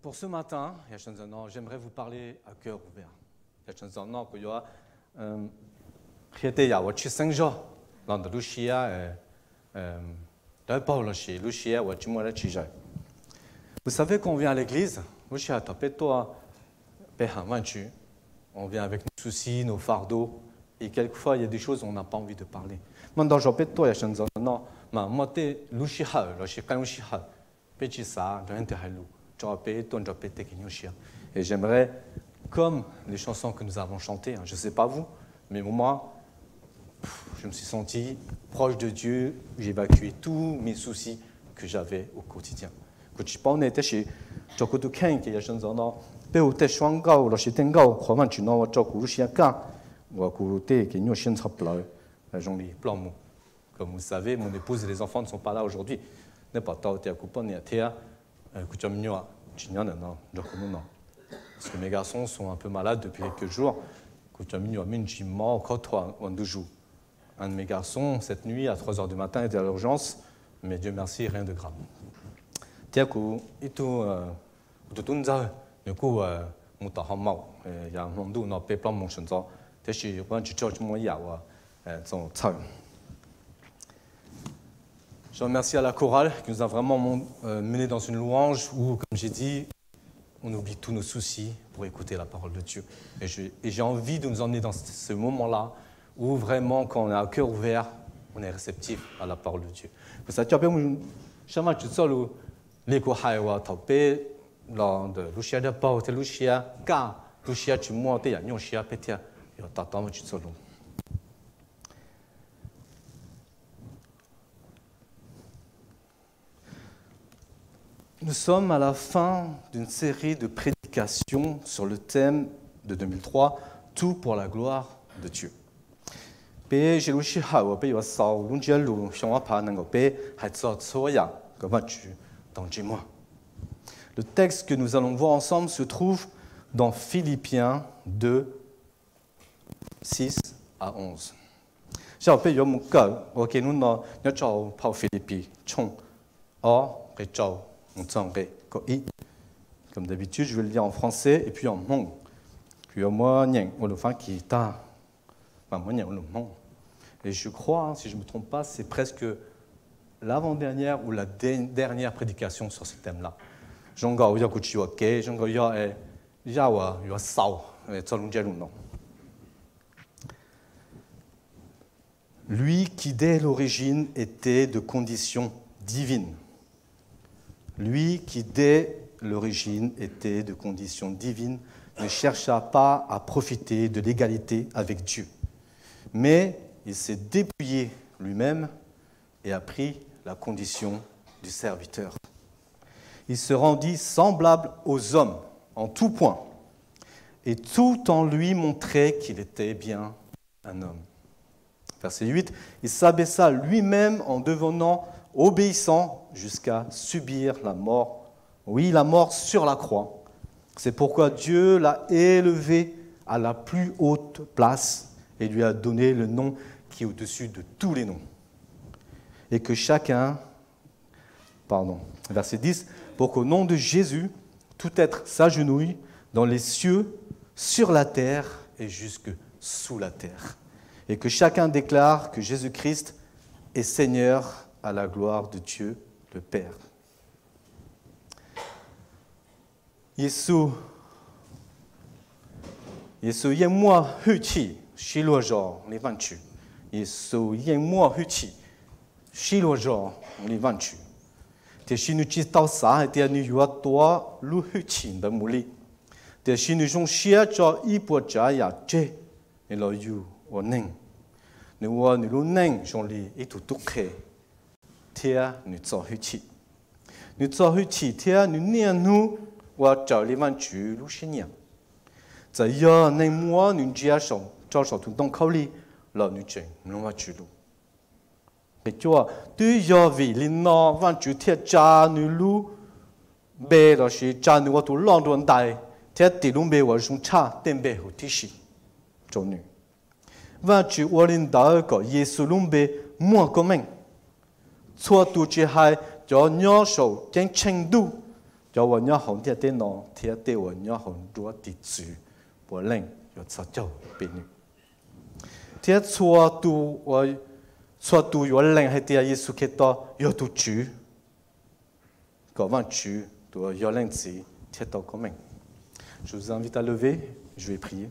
Pour ce matin, j'aimerais vous parler à cœur ouvert. Vous savez qu'on vient à l'église, on vient avec nos soucis, nos fardeaux, et quelquefois il y a des choses où on n'a pas envie de parler. Et j'aimerais, comme les chansons que nous avons chantées, je ne sais pas vous, mais moi, je me suis senti proche de Dieu, j'ai évacué tous mes soucis que j'avais au quotidien. Comme vous savez, mon épouse et les enfants ne sont pas là aujourd'hui. Parce que mes garçons sont un peu malades depuis quelques jours. Un de mes garçons, cette nuit, à 3 h du matin, était à l'urgence, mais Dieu merci, rien de grave. Je remercie à la chorale qui nous a vraiment menés dans une louange où, comme j'ai dit, on oublie tous nos soucis pour écouter la parole de Dieu. Et j'ai envie de nous emmener dans ce moment-là où vraiment, quand on a un cœur ouvert, on est réceptif à la parole de Dieu. Nous sommes à la fin d'une série de prédications sur le thème de 2003, Tout pour la gloire de Dieu. Le texte que nous allons voir ensemble se trouve dans Philippiens 2, 6 à 11. Comme d'habitude, je vais le lire en français et puis en Hmong. Et je crois, si je ne me trompe pas, c'est presque l'avant-dernière ou la dernière prédication sur ce thème-là. Lui qui dès l'origine était de condition divine. Lui qui dès l'origine était de condition divine ne chercha pas à profiter de l'égalité avec Dieu. Mais il s'est dépouillé lui-même et a pris la condition du serviteur. Il se rendit semblable aux hommes en tout point, et tout en lui montrait qu'il était bien un homme. Verset 8, il s'abaissa lui-même en devenant obéissant jusqu'à subir la mort. Oui, la mort sur la croix. C'est pourquoi Dieu l'a élevé à la plus haute place et lui a donné le nom qui est au-dessus de tous les noms. Et que chacun, verset 10, pour qu'au nom de Jésus, tout être s'agenouille dans les cieux, sur la terre et jusque sous la terre. Et que chacun déclare que Jésus-Christ est Seigneur à la gloire de Dieu le Père. Jésus, moi huchi, shilojo, les vanchu. Jésus, moi huchi, shilojo, les vanchu. Te shinu chi tao sa, te anu yua toa lu huchi bamuli. Te shinu jong shia cho ipo cha ya che, et lo yu o neng. Ne wa ni lu neng jong li et tout tukhe. Tia nu tso huchi. Nu tso huchi, tia nu nian nu. Wa zhao li wan ju lu xin yang. Zai ya nei mua nu jia shou, zhao shou tu dong kao li, lao nu zheng, nu wa ju lu. Pe jua, du ya vi li na wan ju tia zha nu lu, be la shi zha nu wa tu lang duan dai, tia di lung be wa zhong cha, den be hu ti shi. Zhou nu. Wan ju wa lin da ge, Yesu lung be mua ko meng. Cua tu ji hai, cho nhỏ sầu chén chênh đu cho vợ nhỏ hồng thì tên nó thì tên vợ nhỏ hồng đua tịt chữ bữa lên cho sao châu bên như thì xua tu vợ lên hay thì Giêsu Kitô yo tu chữ có văn chữ tu vợ lên gì thì tao có mình. Je vous invite à lever, je vais prier.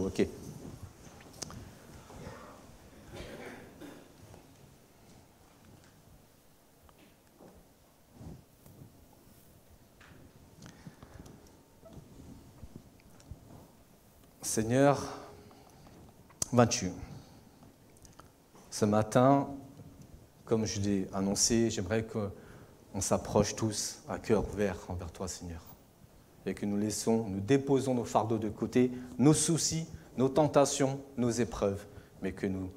Ok. Seigneur, vas-tu? Ce matin, comme je l'ai annoncé, j'aimerais qu'on s'approche tous à cœur ouvert envers toi, Seigneur. Et que nous déposons nos fardeaux de côté, nos soucis, nos tentations, nos épreuves, mais que nous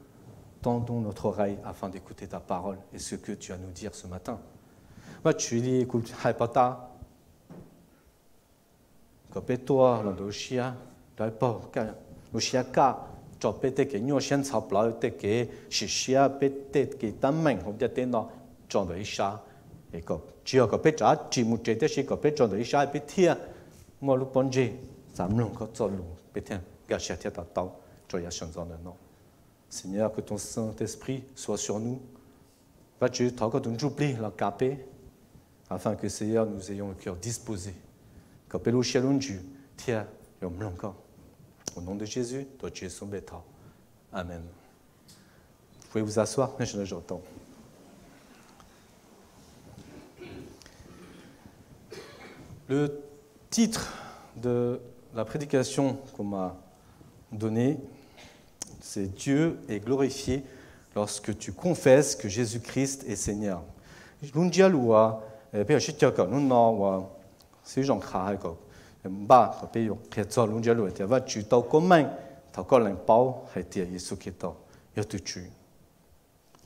tendons notre oreille afin d'écouter ta parole et ce que tu as à nous dire ce matin. Tu dis, écoute, Haipata, Kopetoa, Landoshia, Daipo, Luciaka, Chopete, que nous chien sapla, que Shishia, Pete, que Tameng, on dit non, John de Isha, et que tu as Kopeta, Chimute, que John de Isha, et Petia. Moi, le bonje, ça me l'oncle, ça l'on, pétain, gâché à tête à tao, joyeux chanson de nom. Seigneur, que ton Saint-Esprit soit sur nous. Va-tu, t'as encore j'oublie la capée, afin que, Seigneur, nous ayons le cœur disposé. Capé le chien Dieu, tiens, yom l'oncle. Au nom de Jésus, toi tu es son bêta. Amen. Vous pouvez vous asseoir, j'entends. Le titre de la prédication qu'on m'a donnée, c'est « Dieu est glorifié lorsque tu confesses que Jésus-Christ est Seigneur ».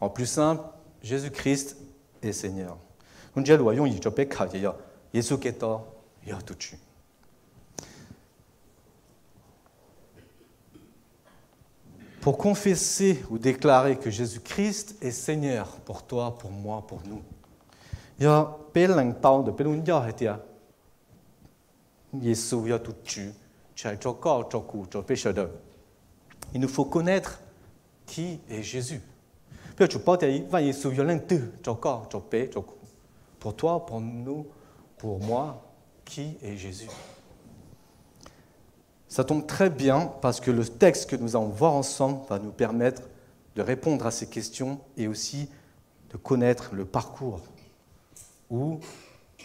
En plus simple, Jésus-Christ est Seigneur. Pour confesser ou déclarer que Jésus-Christ est Seigneur pour toi, pour moi, pour nous, il nous faut connaître qui est Jésus. Pour toi, pour nous, pour moi, qui est Jésus? Ça tombe très bien parce que le texte que nous allons voir ensemble va nous permettre de répondre à ces questions et aussi de connaître le parcours ou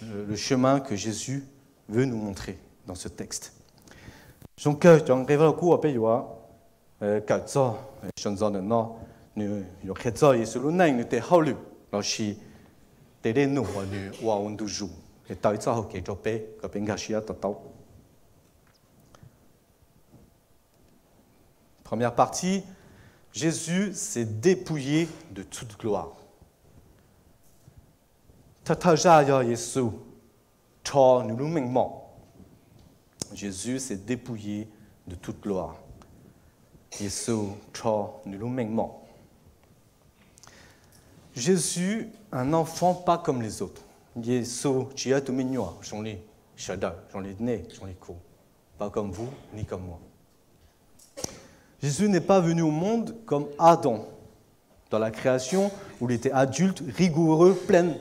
le chemin que Jésus veut nous montrer dans ce texte. Première partie, Jésus s'est dépouillé de toute gloire. Jésus s'est dépouillé de toute gloire. Jésus, un enfant pas comme les autres. Pas comme vous, ni comme moi. Jésus n'est pas venu au monde comme Adam, dans la création, où il était adulte, rigoureux, plein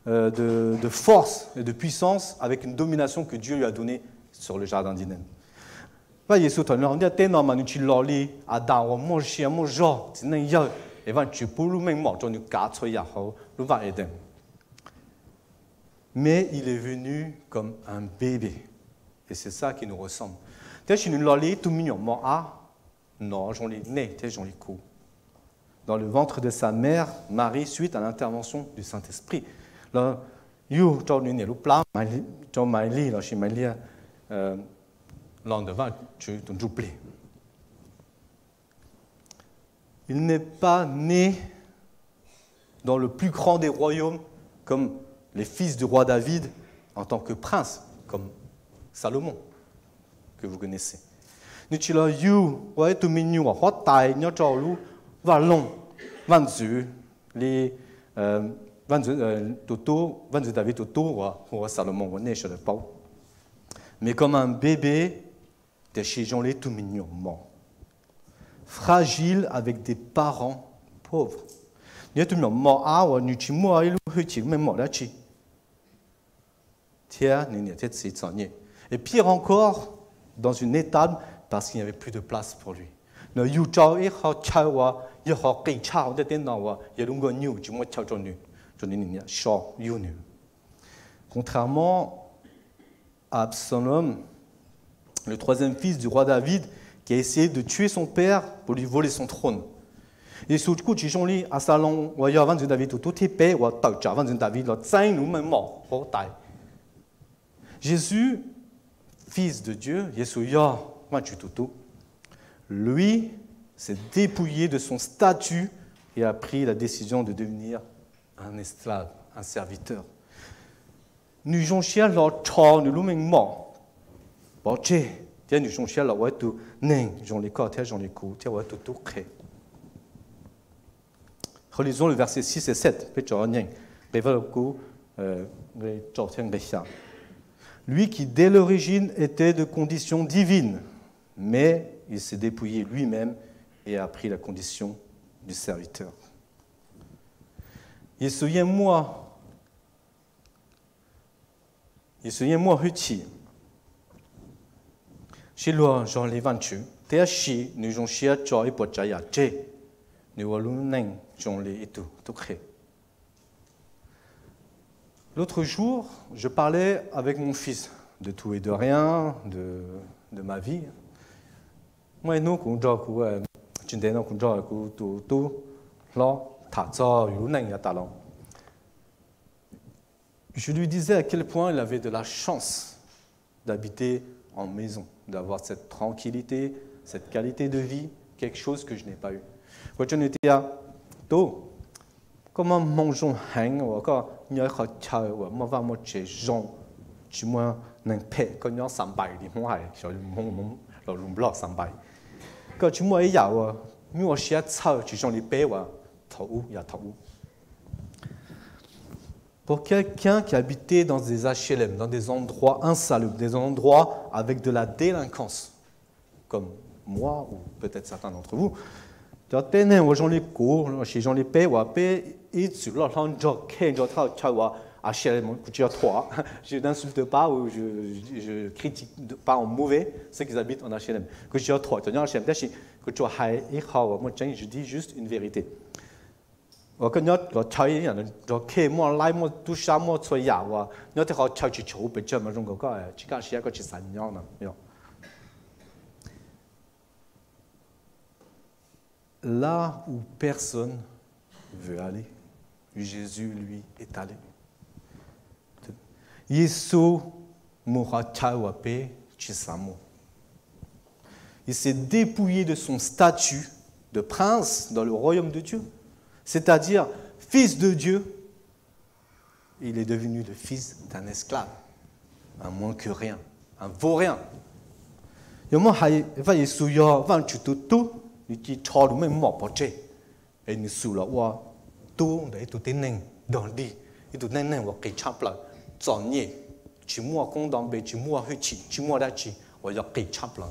de force et de puissance, avec une domination que Dieu lui a donnée sur le jardin d'Éden. Mais il est venu comme un bébé. Et c'est ça qui nous ressemble. Dans le ventre de sa mère, Marie, suite à l'intervention du Saint-Esprit. Il n'est pas né dans le plus grand des royaumes comme les fils du roi David en tant que prince, comme Salomon, que vous connaissez. Mais comme un bébé, des gens tout mignons, fragile avec des parents pauvres. Et pire encore, dans une étable, parce qu'il n'y avait plus de place pour lui. Contrairement à Absalom, le troisième fils du roi David, qui a essayé de tuer son père pour lui voler son trône. Et surtout, Absalom, Jésus, fils de Dieu, lui s'est dépouillé de son statut et a pris la décision de devenir un esclave, un serviteur. Nous relisons le verset 6 et 7. Lui qui, dès l'origine, était de condition divine, mais il s'est dépouillé lui-même et a pris la condition du serviteur. Moi, chez lui, Jean les 28, nous avons chia cho et pochaya che, nous allons neng Jean les et tout créé. L'autre jour, je parlais avec mon fils de tout et de rien, de ma vie. Moi, nous, quand je lui disais à quel point il avait de la chance d'habiter en maison, d'avoir cette tranquillité, cette qualité de vie, quelque chose que je n'ai pas eu. Quand je n'étais à tôt, comment mangeons hang ou encore n'y a pas de ou moi va moi chez Jean, tu moi n'en paie quand on s'en baille, les moi sur le blanc s'en baille. Quand tu moi y a ou moi chez ça tu Jean les paie ou tout y a tout. Pour quelqu'un qui habitait dans des HLM, dans des endroits insalubres, des endroits avec de la délinquance, comme moi ou peut-être certains d'entre vous, je n'insulte pas ou je critique pas en mauvais ceux qui habitent en HLM. Je dis juste une vérité. Là où personne veut aller, Jésus, lui, est allé. Il s'est dépouillé de son statut de prince dans le royaume de Dieu, c'est-à-dire fils de Dieu. Il est devenu le fils d'un esclave, un moins que rien, un vaurien. Et nous sommes là, tout est tout est dans dit, et tout est n'est pas chapla, zonnier, tu moi condamné, tu moi huchi, tu moi dachi, ou y a chapla.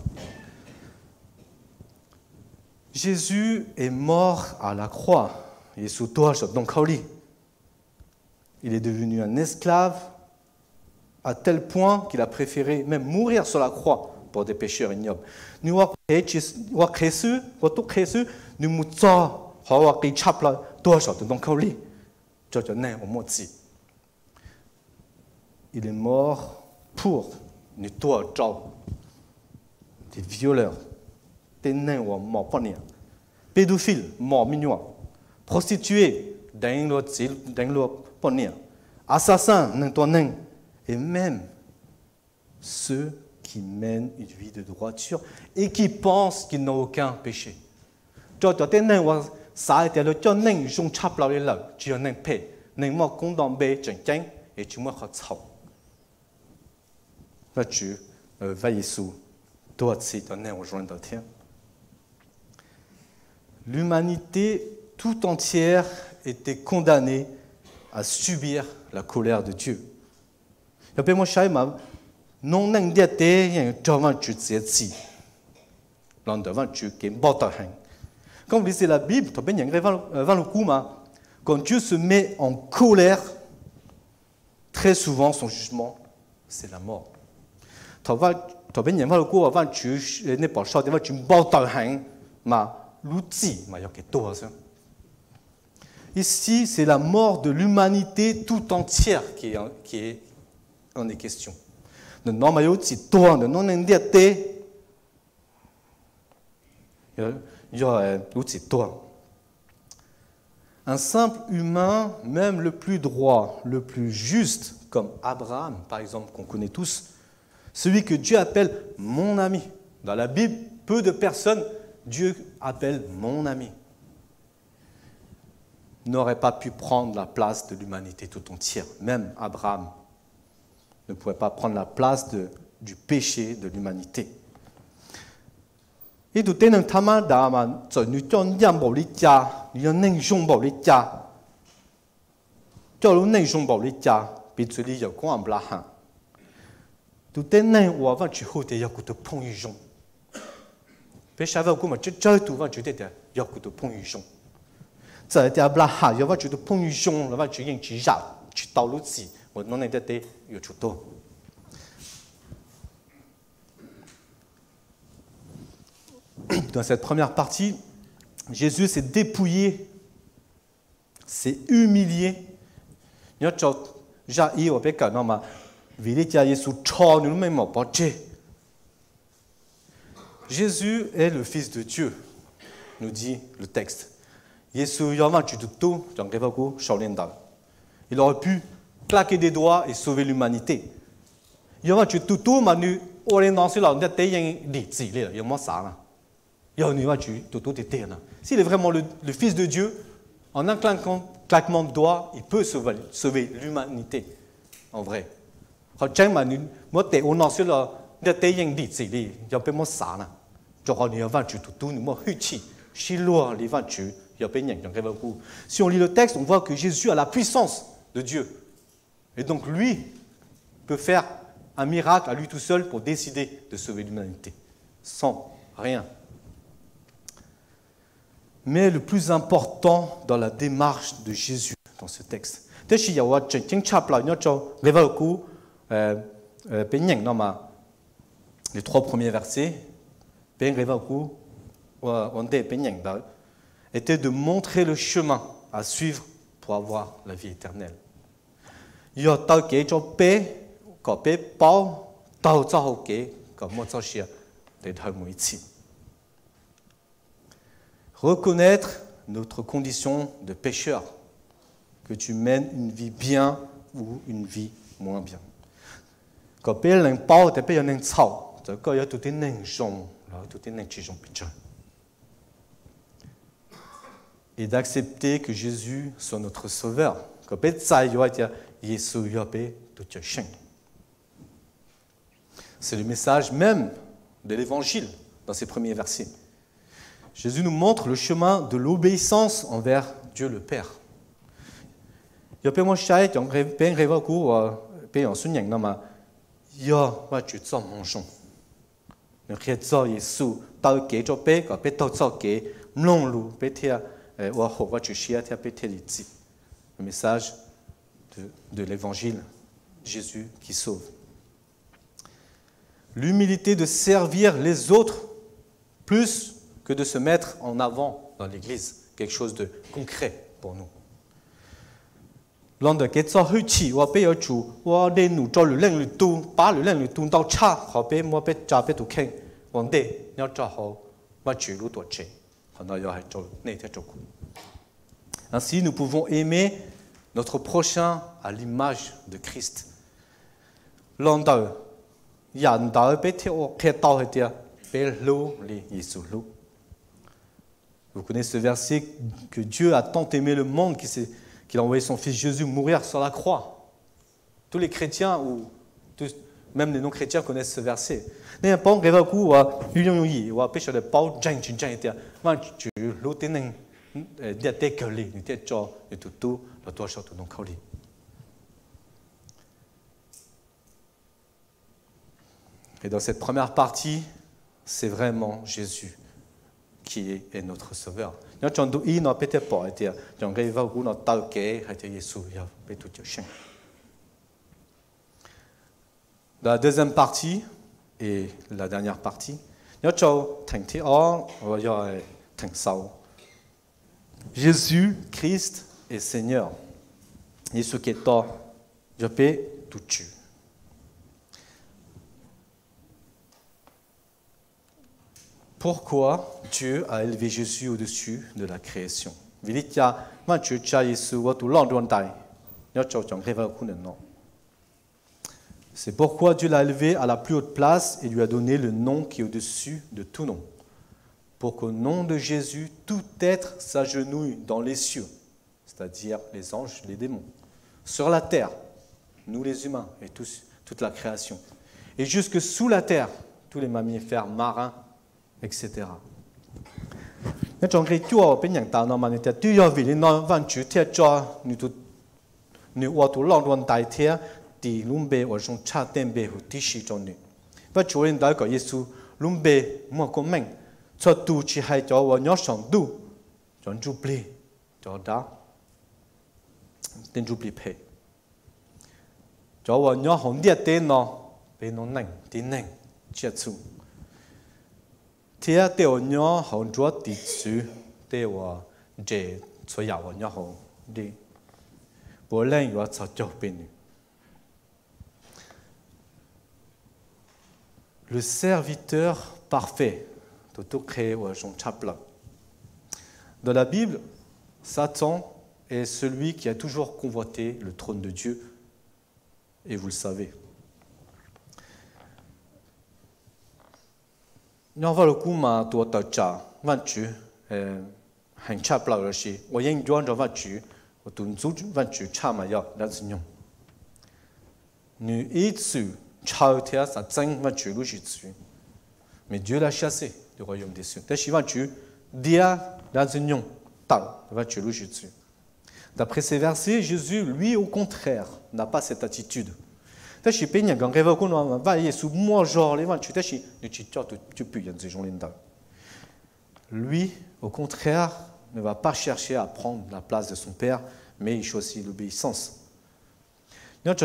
Jésus est mort à la croix, et sous toi, donc il est devenu un esclave à tel point qu'il a préféré même mourir sur la croix pour des pécheurs ignobles. Nous avons il est mort pour nous des violeurs, des morts, pédophiles, morts mignons, prostituées, assassins, et même ceux qui mènent une vie de droiture et qui pensent qu'ils n'ont aucun péché. L'humanité tout entière était condamné à subir la colère de Dieu. Non nang dia te yang jawan tu tsi l'an devant tu qui bota hang. Quand vous lisez la Bible, quand Dieu se met en colère, très souvent son jugement c'est la mort. Ici, c'est la mort de l'humanité tout entière qui est en question. Un simple humain, même le plus droit, le plus juste, comme Abraham, par exemple, qu'on connaît tous, celui que Dieu appelle mon ami. Dans la Bible, peu de personnes, Dieu appelle mon ami. N'aurait pas pu prendre la place de l'humanité tout entière. Même Abraham ne pouvait pas prendre la place du péché de l'humanité. Et tout est un taman d'Aman, ça nous donne un bon l'état, nous donne un jon bon l'état. Tu as un jon bon l'état, puis tu dis il y a quoi en blahan. Tout est un ou avant tu hôtes il y a quoi de pont y jon. Puis je savais comment tu tout va tu étais il y a quoi de pont y jon. Ça était à blahan, il y a quoi de pont y jon, là va tu viens tu ja, tu t'as l'autre si, on n'en était il y a tout tout. Dans cette première partie, Jésus s'est dépouillé, s'est humilié. Jésus est le Fils de Dieu, nous dit le texte. Il aurait pu claquer des doigts et sauver l'humanité. S'il est vraiment le Fils de Dieu, en un claquement de doigts, il peut sauver l'humanité, en vrai. Si on lit le texte, on voit que Jésus a la puissance de Dieu. Et donc lui peut faire un miracle à lui tout seul pour décider de sauver l'humanité, sans rien. Mais le plus important dans la démarche de Jésus dans ce texte, les 3 premiers versets, étaient de montrer le chemin à suivre pour avoir la vie éternelle. Reconnaître notre condition de pécheur, que tu mènes une vie bien ou une vie moins bien. Et d'accepter que Jésus soit notre sauveur. C'est le message même de l'Évangile dans ces premiers versets. Jésus nous montre le chemin de l'obéissance envers Dieu le Père. Le message de l'Évangile, Jésus qui sauve. L'humilité de servir les autres plus que de se mettre en avant dans l'Église, quelque chose de concret pour nous. Ainsi, nous pouvons aimer notre prochain à l'image de Christ. Vous connaissez ce verset que Dieu a tant aimé le monde qu'il a envoyé son Fils Jésus mourir sur la croix. Tous les chrétiens, ou même les non-chrétiens connaissent ce verset. des décollés, nous étions tout, le toit château donc collé. Et dans cette première partie, c'est vraiment Jésus qui est notre Sauveur. Dans la deuxième partie et la dernière partie, Jésus, Christ est Seigneur. Jésus qui est toi, je peux tout tuer. Pourquoi Dieu a élevé Jésus au-dessus de la création? C'est pourquoi Dieu l'a élevé à la plus haute place et lui a donné le nom qui est au-dessus de tout nom. Pour qu'au nom de Jésus, tout être s'agenouille dans les cieux, c'est-à-dire les anges, les démons, sur la terre, nous les humains et toute la création, et jusque sous la terre, tous les mammifères marins, etc. Cho tu chỉ hay cho vào nhớ sống tu chọn jubli cho đó tên jubli phe cho vào nhớ hồng địa tên nó bên nó nành tin nành chết su thì tiêu nhớ hồng chúa tỷ sư tiêu dễ cho vào nhớ hồng đi bữa lên vào cho bên le serviteur parfait. Dans la Bible, Satan est celui qui a toujours convoité le trône de Dieu, et vous le savez. Mais Dieu l'a chassé du royaume des cieux. D'après ces versets, Jésus, lui, au contraire, n'a pas cette attitude. Lui, au contraire, ne va pas chercher à prendre la place de son Père, mais il choisit l'obéissance. Il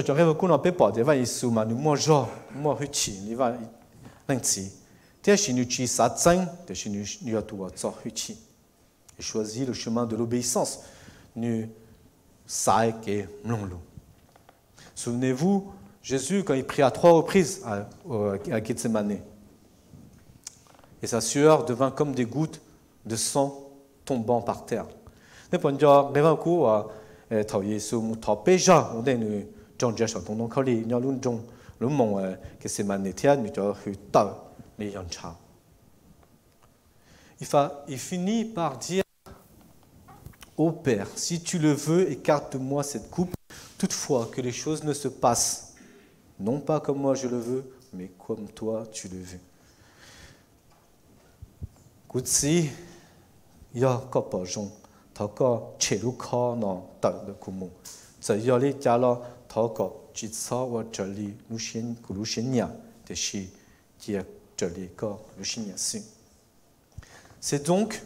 choisit le chemin de l'obéissance. Souvenez-vous, Jésus, quand il prie à 3 reprises à Gethsemane, et sa sueur devint comme des gouttes de sang tombant par terre. Il finit par dire ô Père, si tu le veux, écarte-moi cette coupe, toutefois que les choses ne se passent, non pas comme moi je le veux, mais comme toi tu le veux. Kutsi, ya kopajong, taka cheruka na ta de kumu, zayali jala taka jitsa wa jali lushen kulushenya de shi kia jali ka lushenya si. C'est donc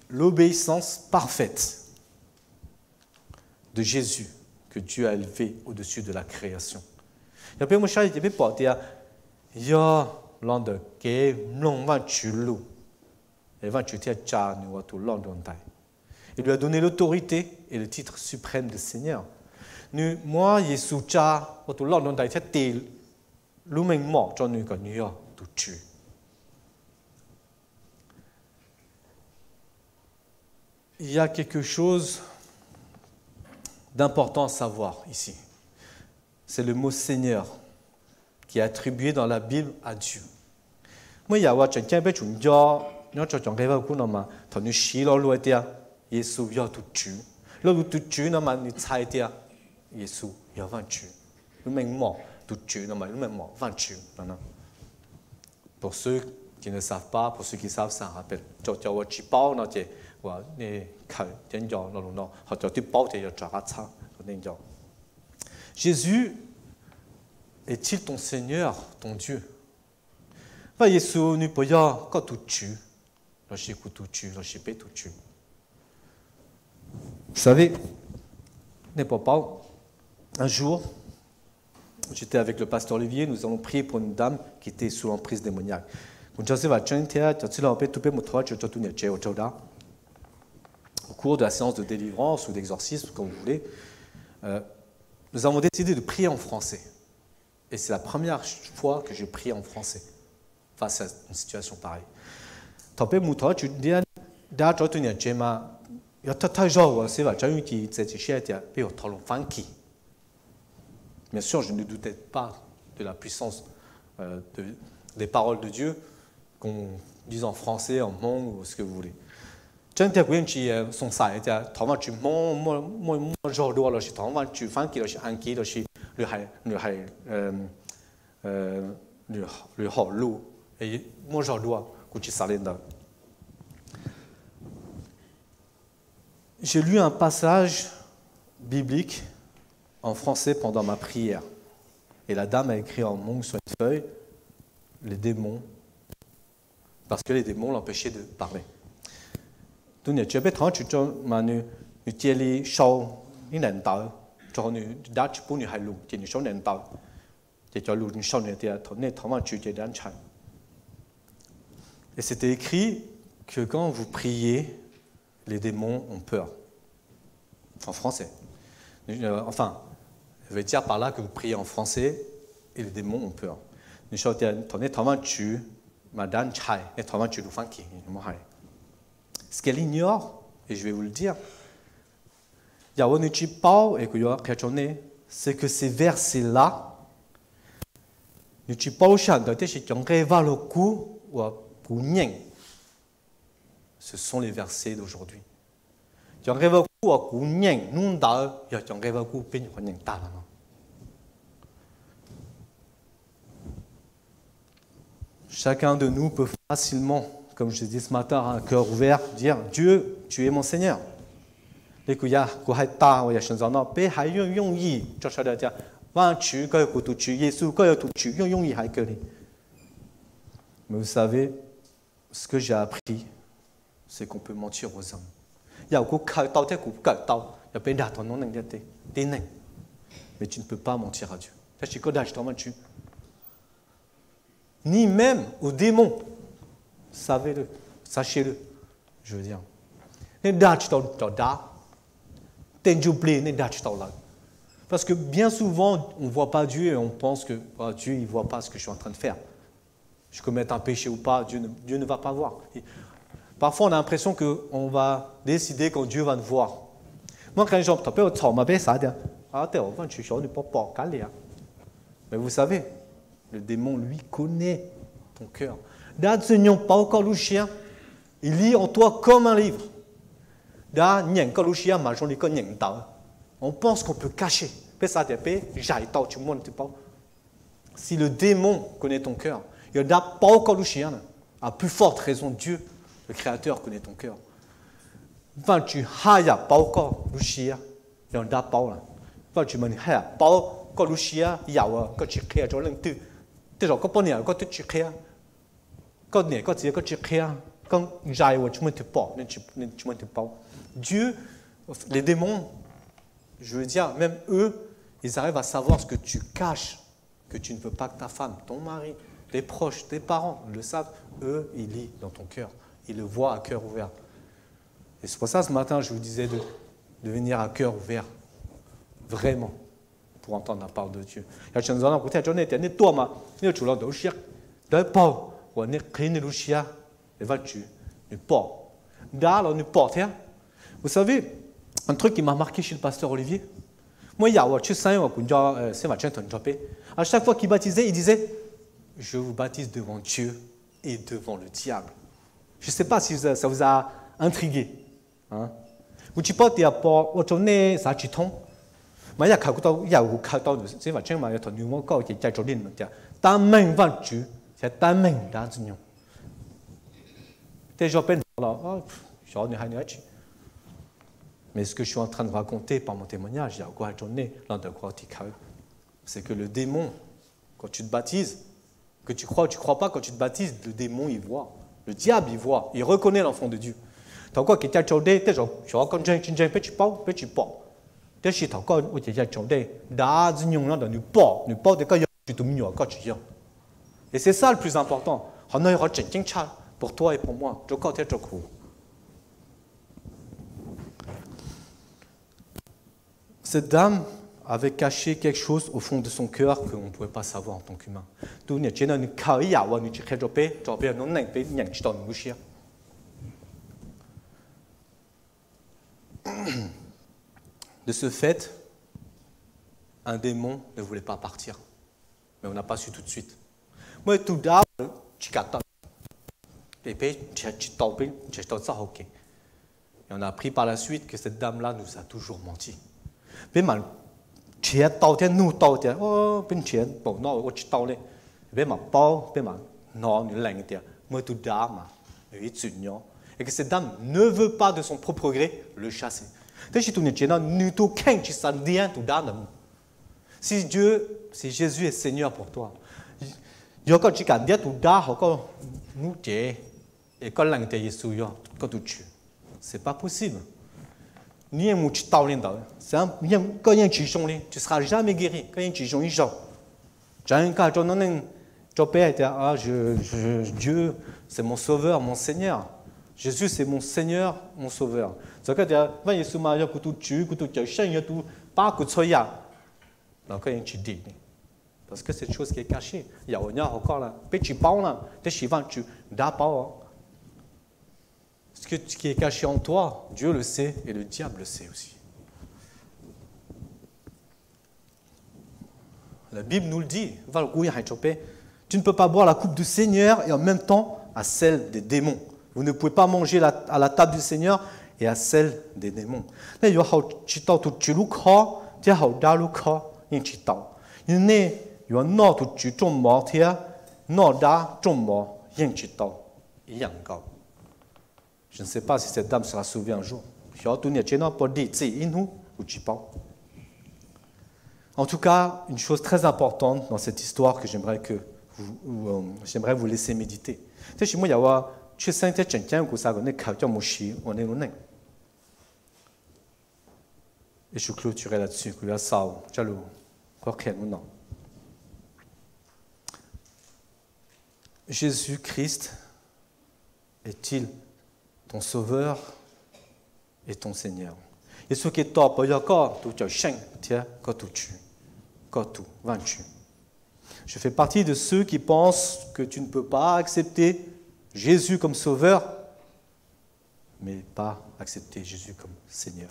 l'obéissance parfaite de Jésus que Dieu a élevé au-dessus de la création. Il lui a donné l'autorité et le titre suprême de Seigneur. Moi, Jésus, il y a quelque chose d'important à savoir ici. C'est le mot Seigneur qui est attribué dans la Bible à Dieu. Pour ceux qui ne savent pas, pour ceux qui savent, ça rappelle. 話你求點咗落落落，學咗啲包就要做一餐嗰啲咗。Jésus est-il ton Seigneur, ton Dieu? 話耶穌你不要個tout tu，我是個tout tu，我是被tout tu。Vous savez, les papas, un jour, j'étais avec le pasteur Olivier, nous avons prié pour une dame qui était sous l'emprise démoniaque. Au cours de la séance de délivrance ou d'exorcisme, comme vous voulez, nous avons décidé de prier en français. Et c'est la première fois que je prie en français face à une situation pareille. Bien sûr, je ne doutais pas de la puissance des paroles de Dieu, qu'on dise en français, en Hmong ou ce que vous voulez. J'ai lu un passage biblique en français pendant ma prière. Et la dame a écrit en Hmong sur une feuille les démons, parce que les démons l'empêchaient de parler. Et c'était écrit que quand vous priez, les démons ont peur. En français. Enfin, je veux dire par là que vous priez en français et les démons ont peur. Ce qu'elle ignore, et je vais vous le dire, c'est que ces versets-là, ce sont les versets d'aujourd'hui. Chacun de nous peut facilement, comme je dis ce matin, un cœur ouvert, dire « Dieu, tu es mon Seigneur ». Mais vous savez, ce que j'ai appris, c'est qu'on peut mentir aux hommes. Mais tu ne peux pas mentir à Dieu. Ni même aux démons. Savez-le, sachez-le, je veux dire. Parce que bien souvent, on ne voit pas Dieu et on pense que Dieu ne voit pas ce que je suis en train de faire. Je commette un péché ou pas, Dieu ne va pas voir. Parfois, on a l'impression qu'on va décider quand Dieu va nous voir. Moi, quand je mais vous savez, le démon, lui, connaît ton cœur. Il lit en toi comme un livre. On pense qu'on peut cacher. Si le démon connaît ton cœur, à plus forte raison, Dieu, le Créateur, connaît ton cœur. Dieu, les démons, je veux dire, même eux, ils arrivent à savoir ce que tu caches, que tu ne veux pas que ta femme, ton mari, tes proches, tes parents le savent. Eux, ils lisent dans ton cœur. Ils le voient à cœur ouvert. Et c'est pour ça, ce matin, je vous disais de venir à cœur ouvert, vraiment, pour entendre la parole de Dieu. Vous savez, un truc qui m'a marqué chez le pasteur Olivier, à chaque fois qu'il baptisait, il disait « Je vous baptise devant Dieu et devant le diable ». Je ne sais pas si ça vous a intrigué. Hein? Mais ce que je suis en train de raconter par mon témoignage, c'est que le démon, quand tu te baptises, que tu crois ou tu ne crois pas, quand tu te baptises, le démon, il voit. Le diable, il voit. Il reconnaît l'enfant de Dieu. T'as quoi qui t'a chaudé, t'es genre, tu vois, quand j'ai petit pas. T'es chez t'as quoi, où t'es chaudé, d'as, nous là, nous pas, de quoi tu te mignon, quand tu y Et c'est ça le plus important. Pour toi et pour moi. Cette dame avait caché quelque chose au fond de son cœur qu'on ne pouvait pas savoir en tant qu'humain. De ce fait, un démon ne voulait pas partir. Mais on n'a pas su tout de suite. Moi, tout d'abord, et on a appris par la suite que cette dame-là nous a toujours menti. Et que cette dame ne veut pas de son propre gré le chasser. Si Jésus est Seigneur pour toi, c'est pas possible. Tu ne seras jamais guéri. Dieu, c'est mon sauveur, mon Seigneur. Jésus, c'est mon Seigneur, mon sauveur. Parce que c'est une chose qui est cachée. Ce qui est caché en toi, Dieu le sait et le diable le sait aussi. La Bible nous le dit. Tu ne peux pas boire la coupe du Seigneur et en même temps à celle des démons. Vous ne pouvez pas manger à la table du Seigneur et à celle des démons. Je ne sais pas si cette dame sera sauvée un jour. En tout cas, une chose très importante dans cette histoire que j'aimerais vous laisser méditer. Et je clôturerai là-dessus. Jésus-Christ est-il ton sauveur et ton Seigneur? Je fais partie de ceux qui pensent que tu ne peux pas accepter Jésus comme sauveur, mais pas accepter Jésus comme Seigneur.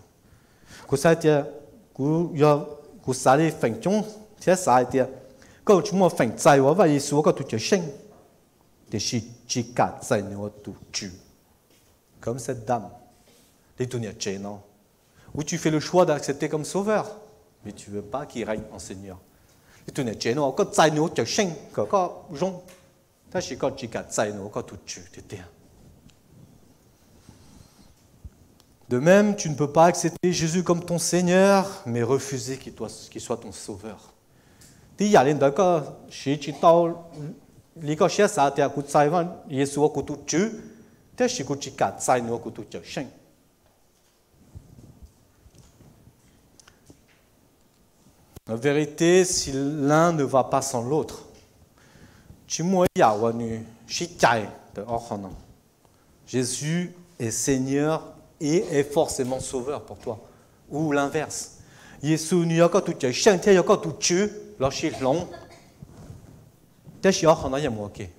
Comme cette dame, où tu fais le choix d'accepter comme sauveur, mais tu ne veux pas qu'il règne en Seigneur. De même, tu ne peux pas accepter Jésus comme ton Seigneur, mais refuser qu'il soit ton sauveur. En vérité, si l'un ne va pas sans l'autre, Jésus est Seigneur et est forcément sauveur pour toi. Ou l'inverse.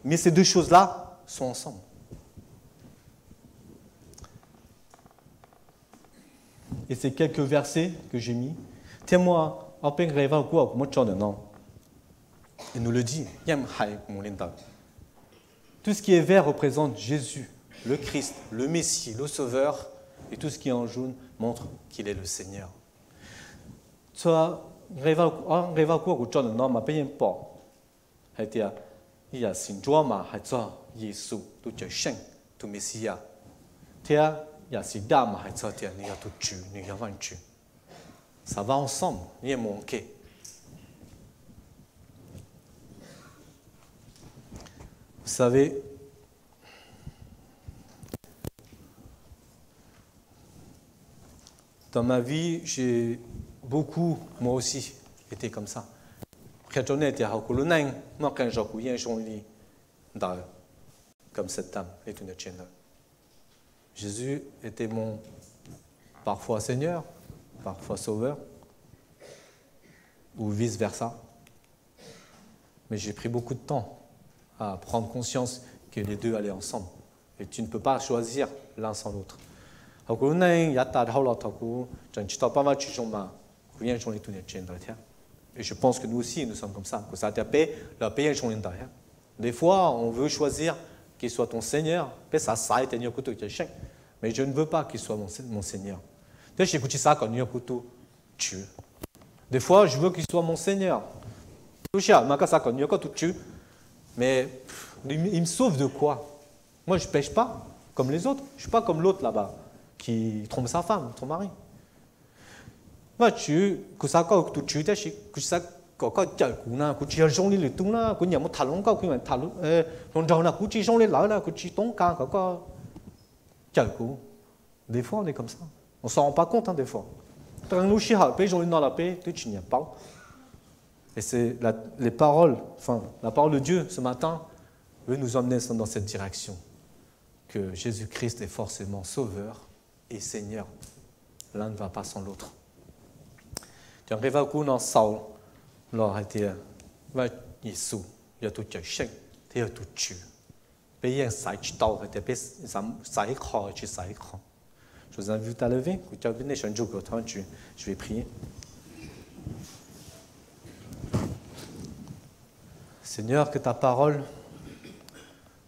Mais ces deux choses-là sont ensemble. Et ces quelques versets que j'ai mis, tiens-moi, il nous le dit. Tout ce qui est vert représente Jésus, le Christ, le Messie, le Sauveur, et tout ce qui est en jaune montre qu'il est le Seigneur. 也是大嘛，还这点你要都住，你要万住，ça va ensemble， 你也manqué。Vous savez, dans ma vie, j'ai beaucoup, moi aussi, été comme ça. Comme cette dame est une chienne. Jésus était mon parfois Seigneur, parfois Sauveur, ou vice-versa. Mais j'ai pris beaucoup de temps à prendre conscience que les deux allaient ensemble. Et tu ne peux pas choisir l'un sans l'autre. Et je pense que nous aussi, nous sommes comme ça. Des fois, on veut choisir qu'il soit ton Seigneur. Mais je ne veux pas qu'il soit mon Seigneur. Des fois, je veux qu'il soit mon Seigneur. Mais il me sauve de quoi? Moi, je ne pêche pas comme les autres. Je ne suis pas comme l'autre là-bas qui trompe sa femme, son mari. Moi, tu sais que tu des fois, on est comme ça. On ne s'en rend pas compte, hein, des fois. Et c'est les paroles, enfin, la parole de Dieu ce matin veut nous emmener dans cette direction. Que Jésus-Christ est forcément Sauveur et Seigneur. L'un ne va pas sans l'autre. Tu arrives à coup dans Saul, là, tu vas Jésus, il y a tout qui est il y a tout tu. Mais il y a un sac de temps, il y a un je vous invite à lever. Je vais prier. Seigneur, que ta parole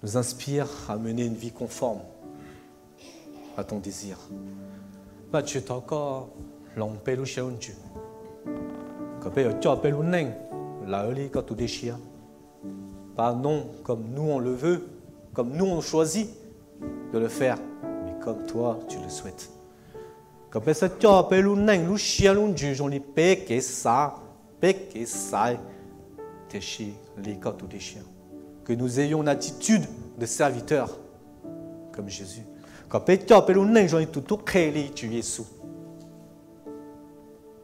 nous inspire à mener une vie conforme à ton désir. Tu es encore long pelu chez un Dieu. Pas non comme nous on le veut, comme nous on choisit de le faire, mais comme toi tu le souhaites. Que nous ayons une attitude de serviteur comme Jésus.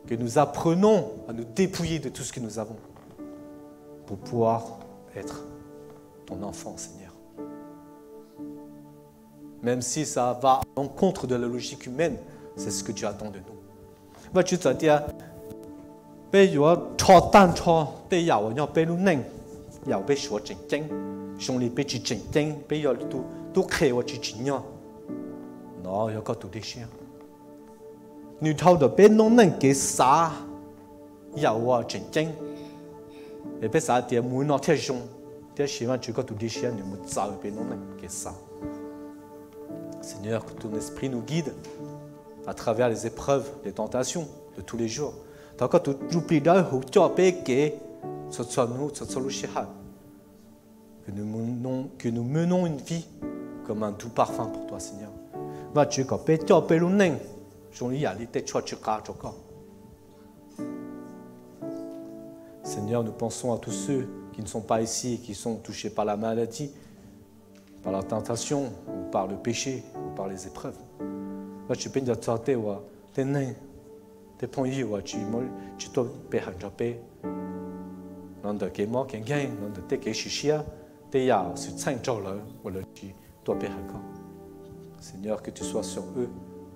Que nous apprenons à nous dépouiller de tout ce que nous avons pour pouvoir être ton enfant, Seigneur. Même si ça va à l'encontre de la logique humaine, c'est ce que tu attends de nous. Nous t'avons pas non non que ça, il y a quoi chengcheng. Et puis ça t'es moins non t'es jeune, t'es chinois tu as tout déchiré, ne me savez pas non non que ça. Seigneur, que ton esprit nous guide à travers les épreuves, les tentations de tous les jours. Tant que tu oublies d'un ou tu as payé que ce soit nous, ce soit le chihad. Que nous menons une vie comme un doux parfum pour toi, Seigneur. Va tu as payé tu as payé le nain. Seigneur, nous pensons à tous ceux qui ne sont pas ici et qui sont touchés par la maladie, par la tentation, ou par le péché, ou par les épreuves. Tu peux dire que tu es né, tu es pogné, tu dois payer un job. Non de que moi qui gagne, non de que je suis tu es là, sur 5 jours là, ou là tu dois payer un job. Seigneur, que tu sois sur eux.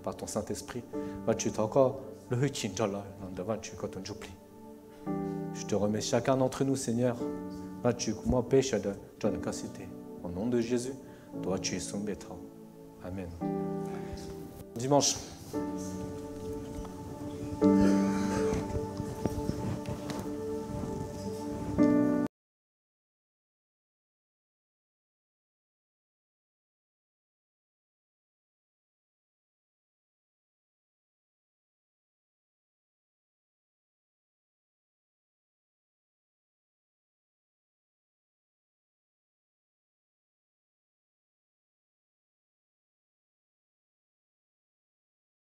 Par ton Saint-Esprit, je te remets chacun d'entre nous, Seigneur. Au nom de Jésus, toi tu es son maître. Amen. Dimanche.